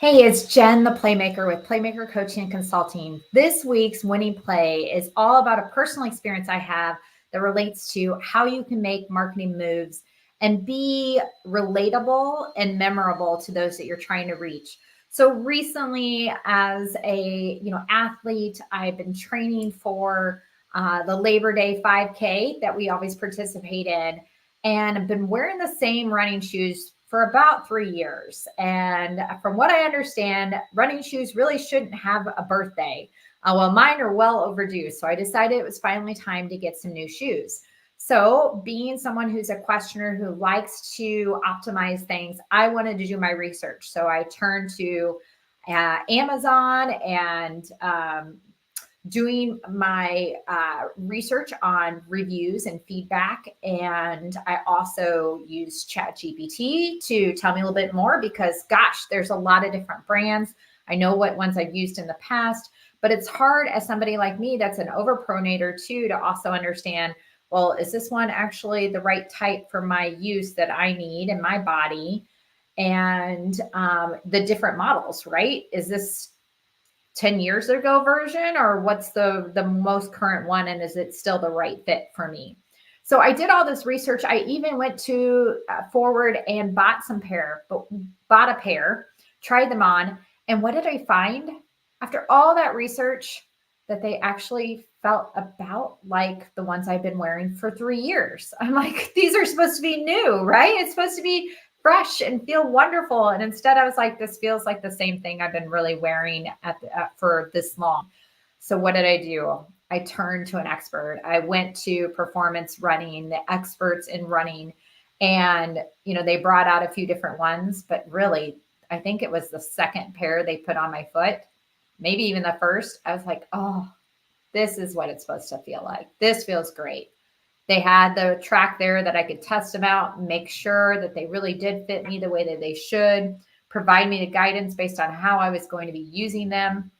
Hey, it's Jen, the Playmaker with Playmaker Coaching and Consulting. This week's winning play is all about a personal experience I have that relates to how you can make marketing moves and be relatable and memorable to those that you're trying to reach. So recently, as a athlete, I've been training for the Labor Day 5K that we always participate in, and I've been wearing the same running shoes for about 3 years. And from what I understand, running shoes really shouldn't have a birthday. Well, mine are well overdue. So I decided it was finally time to get some new shoes. So, being someone who's a questioner who likes to optimize things, I wanted to do my research. So I turned to Amazon and doing my research on reviews and feedback. And I also use ChatGPT to tell me a little bit more because, gosh, there's a lot of different brands. I know what ones I've used in the past, but it's hard as somebody like me that's an overpronator too to also understand, well, is this one actually the right type for my use that I need in my body? And the different models, right? Is this 10 years ago version, or what's the most current one, and is it still the right fit for me? So I did all this research. I even went to Forward and bought a pair, tried them on, and what did I find after all that research? That they actually felt about like the ones I've been wearing for 3 years. I'm like, these are supposed to be new, right? It's supposed to be fresh and feel wonderful. And instead, I was like, this feels like the same thing I've been really wearing for this long. So what did I do? I turned to an expert. I went to Performance Running, the experts in running, and they brought out a few different ones, but really, I think it was the second pair they put on my foot, maybe even the first. I was like, oh, this is what it's supposed to feel like. This feels great. They had the track there that I could test them out and make sure that they really did fit me the way that they should, provide me the guidance based on how I was going to be using them.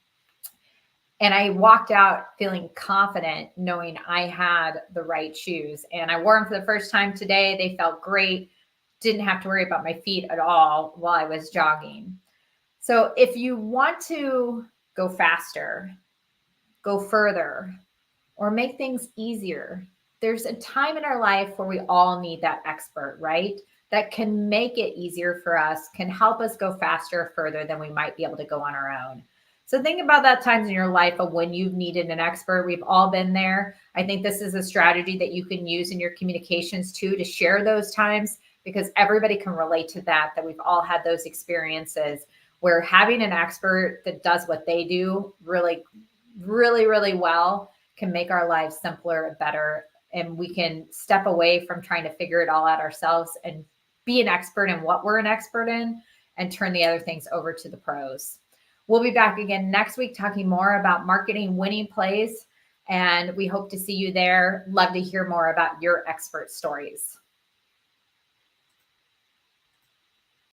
And I walked out feeling confident, knowing I had the right shoes. And I wore them for the first time today. They felt great. Didn't have to worry about my feet at all while I was jogging. So if you want to go faster, go further, or make things easier, there's a time in our life where we all need that expert, right? That can make it easier for us, can help us go faster, further than we might be able to go on our own. So think about that times in your life of when you've needed an expert. We've all been there. I think this is a strategy that you can use in your communications too, to share those times, because everybody can relate to that we've all had those experiences where having an expert that does what they do really, really, really well can make our lives simpler and better. And we can step away from trying to figure it all out ourselves and be an expert in what we're an expert in and turn the other things over to the pros. We'll be back again next week talking more about marketing winning plays. And we hope to see you there. Love to hear more about your expert stories.